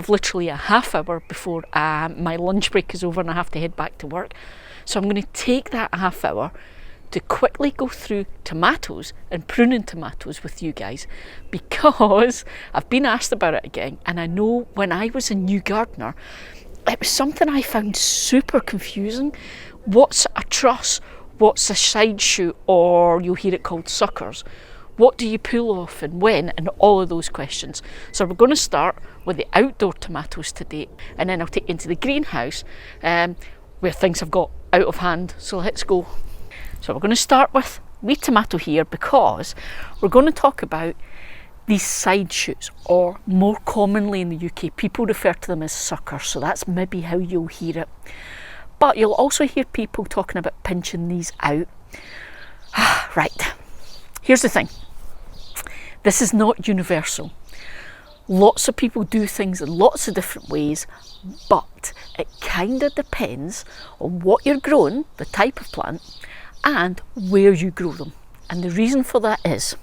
I've literally a half hour before my lunch break is over and I have to head back to work. So I'm going to take that half hour to quickly go through tomatoes and pruning tomatoes with you guys, because I've been asked about it again, and I know when I was a new gardener, it was something I found super confusing. What's a truss? What's a side shoot? Or you'll hear it called suckers. What do you pull off and when? And all of those questions. So we're going to start with the outdoor tomatoes today, and then I'll take you into the greenhouse where things have got out of hand. So let's go. So we're going to start with wee tomato here, because we're going to talk about these side shoots, or more commonly in the UK, people refer to them as suckers. So that's maybe how you'll hear it. But you'll also hear people talking about pinching these out. Right, here's the thing. This is not universal. Lots of people do things in lots of different ways, but it kind of depends on what you're growing, the type of plant, and where you grow them. And the reason for that is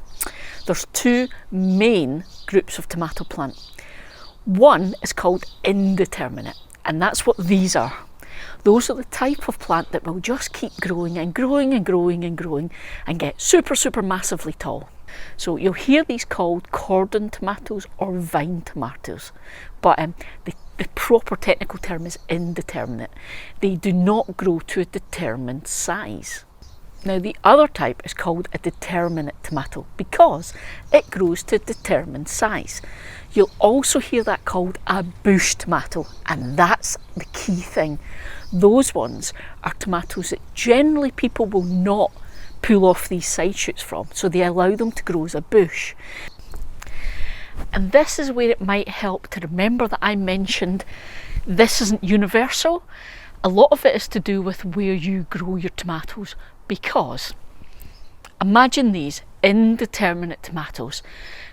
there's two main groups of tomato plant. One is called indeterminate, and that's what these are. Those are the type of plant that will just keep growing and growing and growing and growing and get super massively tall. So you'll hear these called cordon tomatoes or vine tomatoes, but the proper technical term is indeterminate. They do not grow to a determined size. Now the other type is called a determinate tomato, because it grows to a determined size. You'll also hear that called a bush tomato, and that's the key thing. Those ones are tomatoes that generally people will not pull off these side shoots from, so they allow them to grow as a bush. And this is where it might help to remember that I mentioned this isn't universal. A lot of it is to do with where you grow your tomatoes, because imagine these indeterminate tomatoes.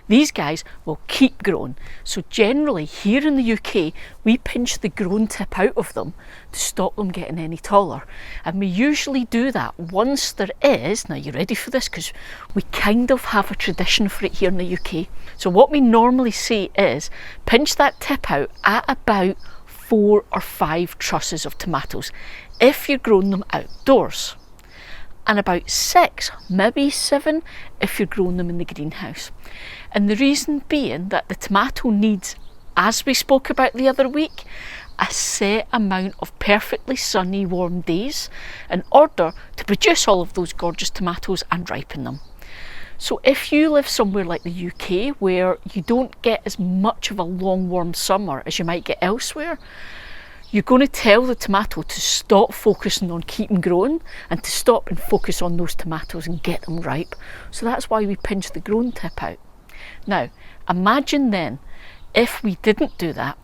These guys will keep growing. So generally here in the UK, we pinch the grown tip out of them to stop them getting any taller. And we usually do that once there is, now you're ready for this because we kind of have a tradition for it here in the UK. So what we normally say is pinch that tip out at about 4 or 5 trusses of tomatoes if you're growing them outdoors, and about 6, maybe 7 if you're growing them in the greenhouse. And the reason being that the tomato needs, as we spoke about the other week, a set amount of perfectly sunny, warm days in order to produce all of those gorgeous tomatoes and ripen them. So if you live somewhere like the UK where you don't get as much of a long warm summer as you might get elsewhere, you're going to tell the tomato to stop focusing on keeping growing and to stop and focus on those tomatoes and get them ripe. So that's why we pinch the grown tip out. Now imagine then if we didn't do that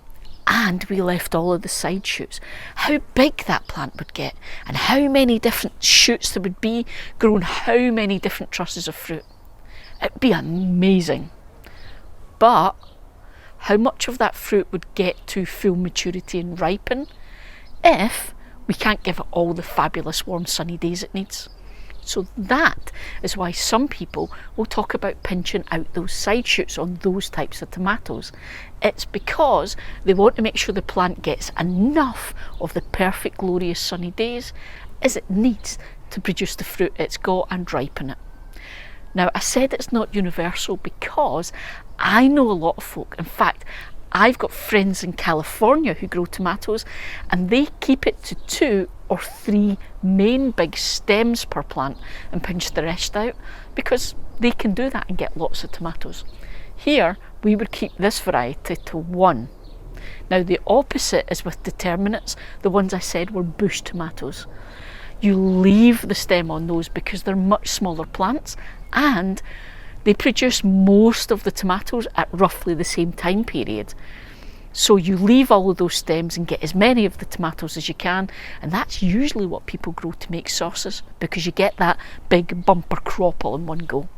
and we left all of the side shoots, how big that plant would get and how many different shoots there would be growing how many different trusses of fruit. It'd be amazing. But how much of that fruit would get to full maturity and ripen if we can't give it all the fabulous warm sunny days it needs? So that is why some people will talk about pinching out those side shoots on those types of tomatoes. It's because they want to make sure the plant gets enough of the perfect glorious sunny days as it needs to produce the fruit it's got and ripen it. Now I said it's not universal because I know a lot of folk, in fact I've got friends in California who grow tomatoes and they keep it to 2 or 3 main big stems per plant and pinch the rest out because they can do that and get lots of tomatoes. Here we would keep this variety to 1. Now the opposite is with determinates. The ones I said were bush tomatoes. You leave the stem on those because they're much smaller plants and they produce most of the tomatoes at roughly the same time period. So you leave all of those stems and get as many of the tomatoes as you can, and that's usually what people grow to make sauces because you get that big bumper crop all in one go.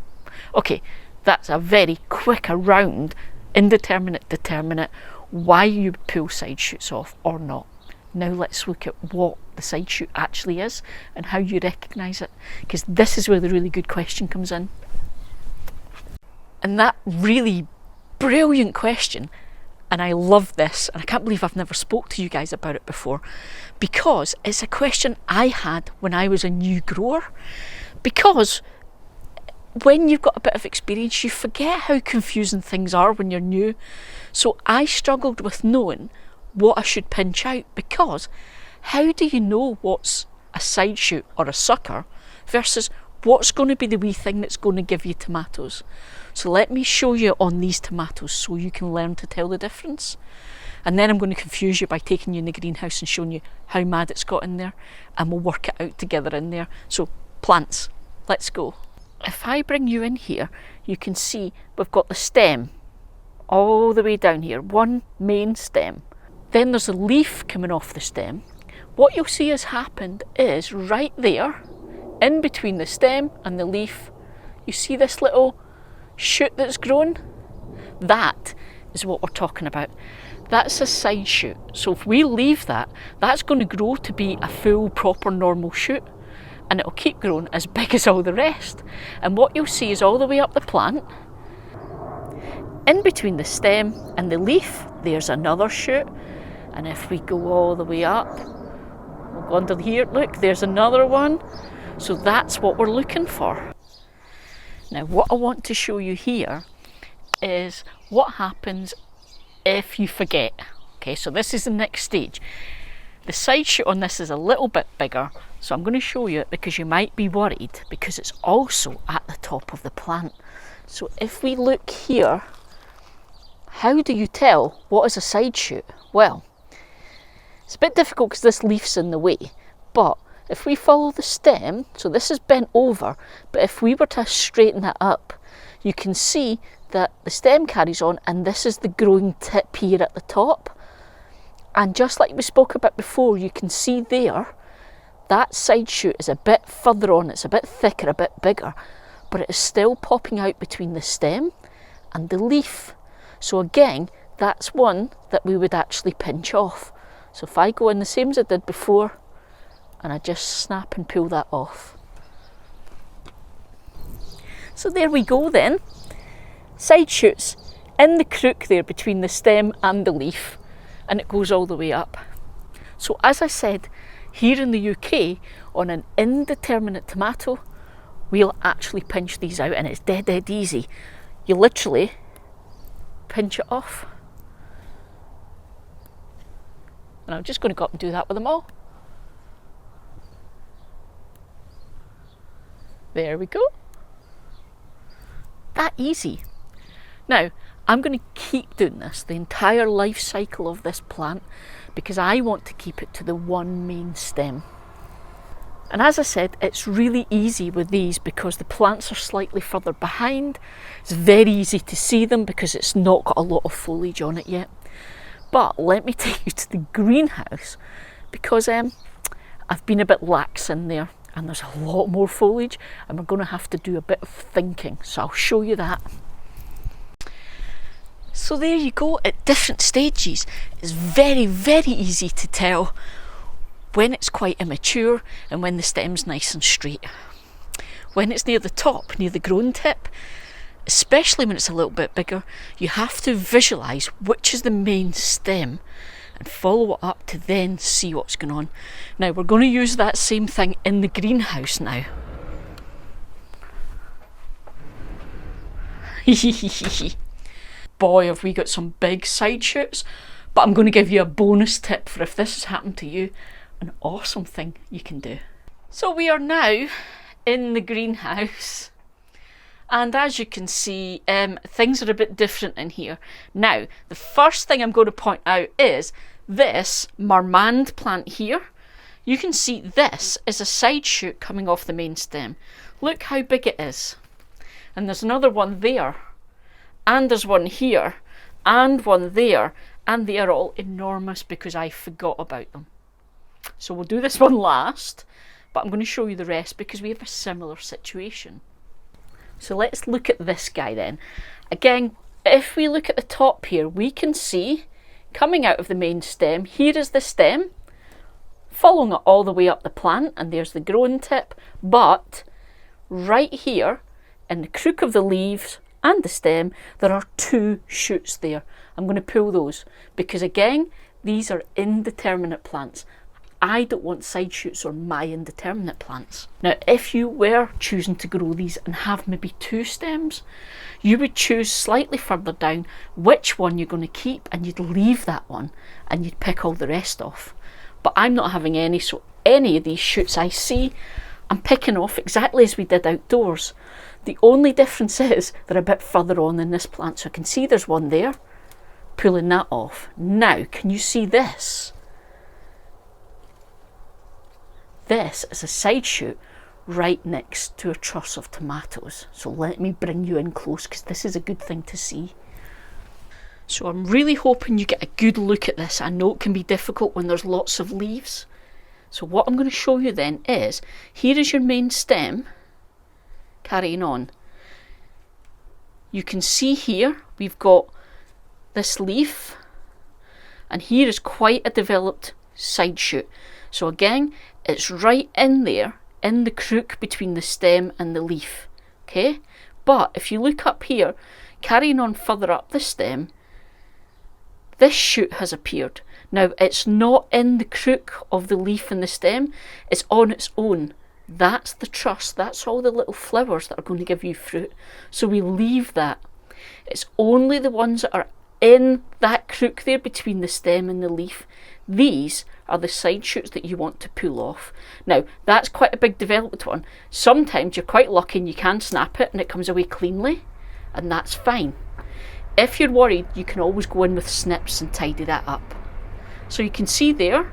Okay, that's a very quick around indeterminate, determinate, why you pull side shoots off or not. Now let's look at what the side shoot actually is and how you recognise it, because this is where the really good question comes in. And that really brilliant question And I love this, and I can't believe I've never spoke to you guys about it before, because it's a question I had when I was a new grower. Because when you've got a bit of experience, you forget how confusing things are when you're new. So I struggled with knowing what I should pinch out, because how do you know what's a side shoot or a sucker versus what's going to be the wee thing that's going to give you tomatoes? So let me show you on these tomatoes so you can learn to tell the difference. And then I'm going to confuse you by taking you in the greenhouse and showing you how mad it's got in there, and we'll work it out together in there. So plants, let's go. If I bring you in here, you can see we've got the stem all the way down here, one main stem. Then there's a leaf coming off the stem. What you'll see has happened is right there, in between the stem and the leaf, you see this little shoot that's grown? That is what we're talking about. That's a side shoot. So if we leave that, that's going to grow to be a full, proper, normal shoot, and it'll keep growing as big as all the rest. And what you'll see is all the way up the plant, in between the stem and the leaf, there's another shoot. And if we go all the way up, we'll go under here, look, there's another one. So that's what we're looking for. Now what I want to show you here is what happens if you forget. Okay, so this is the next stage. The side shoot on this is a little bit bigger, so I'm going to show you it because you might be worried, because it's also at the top of the plant. So if we look here, how do you tell what is a side shoot? Well, it's a bit difficult because this leaf's in the way, but if we follow the stem, so this is bent over, but if we were to straighten that up, you can see that the stem carries on, and this is the growing tip here at the top. And just like we spoke about before, you can see there, that side shoot is a bit further on, it's a bit thicker, a bit bigger, but it is still popping out between the stem and the leaf. So again, that's one that we would actually pinch off. So if I go in the same as I did before, and I just snap and pull that off. So there we go then. Side shoots in the crook there between the stem and the leaf, and it goes all the way up. So as I said, here in the UK, on an indeterminate tomato, we'll actually pinch these out, and it's dead easy. You literally pinch it off. And I'm just going to go up and do that with them all. There we go. That easy. Now, I'm going to keep doing this the entire life cycle of this plant, because I want to keep it to the one main stem. And as I said, it's really easy with these because the plants are slightly further behind. It's very easy to see them because it's not got a lot of foliage on it yet. But let me take you to the greenhouse, because I've been a bit lax in there, and there's a lot more foliage, and we're going to have to do a bit of thinking, so I'll show you that. So there you go, at different stages. It's very easy to tell when it's quite immature and when the stem's nice and straight. When it's near the top, near the grown tip, especially when it's a little bit bigger, you have to visualise which is the main stem and follow it up to then see what's going on. Now we're going to use that same thing in the greenhouse now. Boy, have we got some big side shoots, but I'm going to give you a bonus tip for if this has happened to you, an awesome thing you can do. So we are now in the greenhouse, and as you can see, things are a bit different in here. Now, the first thing I'm going to point out is this marmande plant here. You can see this is a side shoot coming off the main stem. Look how big it is. And there's another one there, and there's one here, and one there, and they are all enormous because I forgot about them. So we'll do this one last, but I'm going to show you the rest because we have a similar situation. So let's look at this guy then. Again, if we look at the top here, we can see coming out of the main stem, here is the stem, following it all the way up the plant, and there's the growing tip, but right here in the crook of the leaves and the stem, there are 2 shoots there. I'm going to pull those because again, these are indeterminate plants. I don't want side shoots on my indeterminate plants. Now, if you were choosing to grow these and have maybe 2 stems, you would choose slightly further down which one you're going to keep, and you'd leave that one and you'd pick all the rest off. But I'm not having any, so any of these shoots I see, I'm picking off exactly as we did outdoors. The only difference is they're a bit further on in this plant, so I can see there's one there, pulling that off. Now, can you see this? This is a side shoot right next to a truss of tomatoes. So let me bring you in close because this is a good thing to see. So I'm really hoping you get a good look at this. I know it can be difficult when there's lots of leaves. So what I'm going to show you then is, here is your main stem, carrying on. You can see here we've got this leaf, and here is quite a developed side shoot. So again, it's right in there, in the crook between the stem and the leaf, okay? But if you look up here, carrying on further up the stem, this shoot has appeared. Now, it's not in the crook of the leaf and the stem, it's on its own. That's the truss, that's all the little flowers that are going to give you fruit. So we leave that. It's only the ones that are in that crook there between the stem and the leaf. These are the side shoots that you want to pull off. Now, that's quite a big developed one. Sometimes you're quite lucky and you can snap it and it comes away cleanly, and that's fine. If you're worried, you can always go in with snips and tidy that up. So you can see there,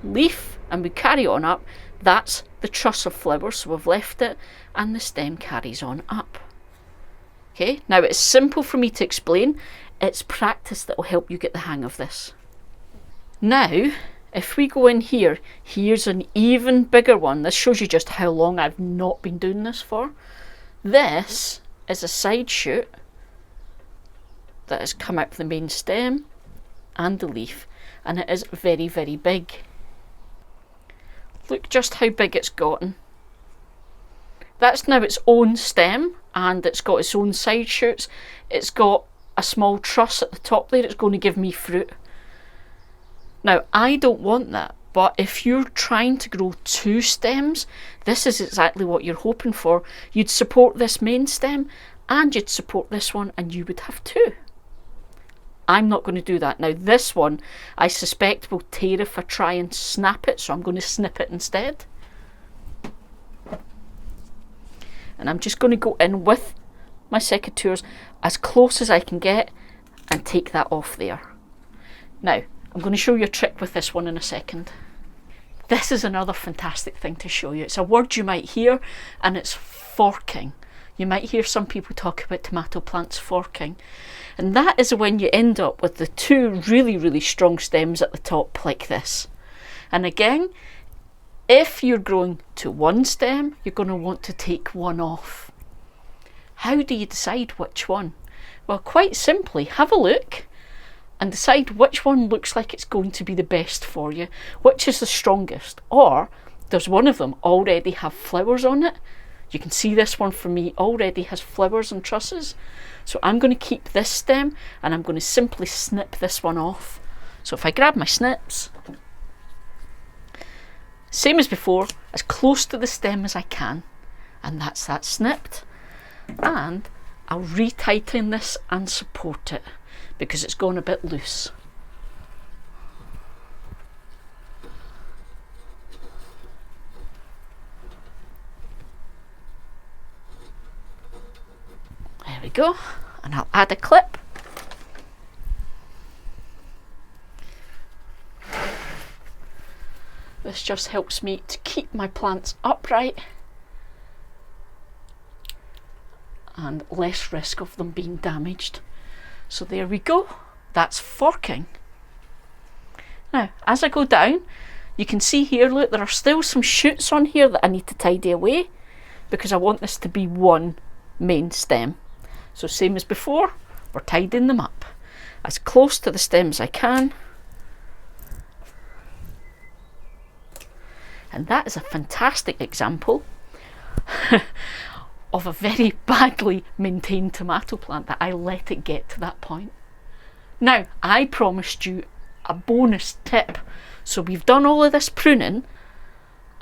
leaf, and we carry on up. That's the truss of flowers, so we've left it, and the stem carries on up. Okay, now it's simple for me to explain. It's practice that will help you get the hang of this. Now, if we go in here, here's an even bigger one. This shows you just how long I've not been doing this for. This is a side shoot that has come out of the main stem and the leaf, and it is very, very big. Look just how big it's gotten. That's now its own stem, and it's got its own side shoots. It's got a small truss at the top there. It's going to give me fruit. Now, I don't want that, but if you're trying to grow 2 stems, this is exactly what you're hoping for. You'd support this main stem, and you'd support this one, and you would have 2. I'm not going to do that. Now, this one, I suspect will tear if I try and snap it, so I'm going to snip it instead. And I'm just going to go in with my secateurs as close as I can get and take that off there. Now, I'm going to show you a trick with this one in a second. This is another fantastic thing to show you. It's a word you might hear, and it's forking. You might hear some people talk about tomato plants forking. And that is when you end up with the 2 really, really strong stems at the top like this. And again, if you're growing to 1 stem, you're going to want to take 1 off. How do you decide which one? Well, quite simply, have a look and decide which one looks like it's going to be the best for you, which is the strongest, or does one of them already have flowers on it? You can see this one for me already has flowers and trusses, so I'm going to keep this stem and I'm going to simply snip this one off. So if I grab my snips, same as before, as close to the stem as I can, and that's that snipped, and I'll retighten this and support it because it's gone a bit loose. There we go, and I'll add a clip. This just helps me to keep my plants upright and less risk of them being damaged. So there we go, that's forking. Now, as I go down, you can see here, look, there are still some shoots on here that I need to tidy away because I want this to be 1 main stem. So same as before, we're tidying them up as close to the stem as I can. And that is a fantastic example of a very badly maintained tomato plant that I let it get to that point. Now, I promised you a bonus tip. So we've done all of this pruning.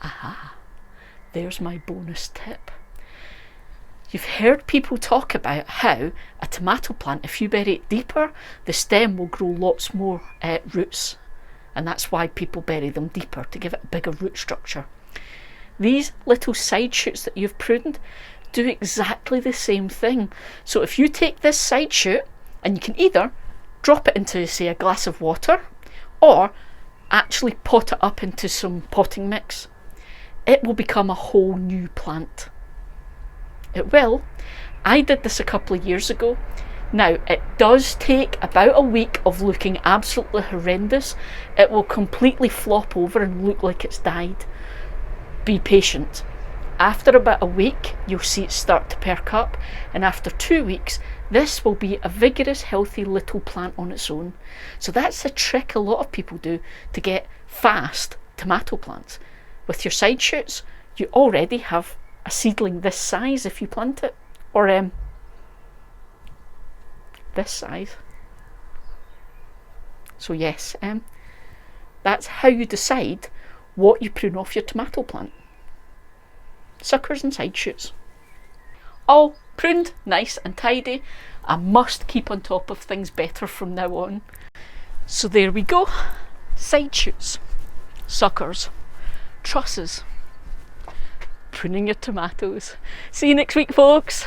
Aha, there's my bonus tip. You've heard people talk about how a tomato plant, if you bury it deeper, the stem will grow lots more roots. And that's why people bury them deeper, to give it a bigger root structure. These little side shoots that you've pruned do exactly the same thing. So if you take this side shoot, and you can either drop it into, say, a glass of water, or actually pot it up into some potting mix, it will become a whole new plant. It will. I did this a couple of years ago. Now, it does take about a week of looking absolutely horrendous. It will completely flop over and look like it's died. Be patient. After about a week, you'll see it start to perk up, and after 2 weeks, this will be a vigorous, healthy little plant on its own. So that's a trick a lot of people do to get fast tomato plants. With your side shoots, you already have a seedling this size if you plant it, or this size. So yes, that's how you decide what you prune off your tomato plant. Suckers and side shoots. All pruned, nice and tidy. I must keep on top of things better from now on. So there we go. Side shoots, suckers, trusses, pruning your tomatoes. See you next week, folks.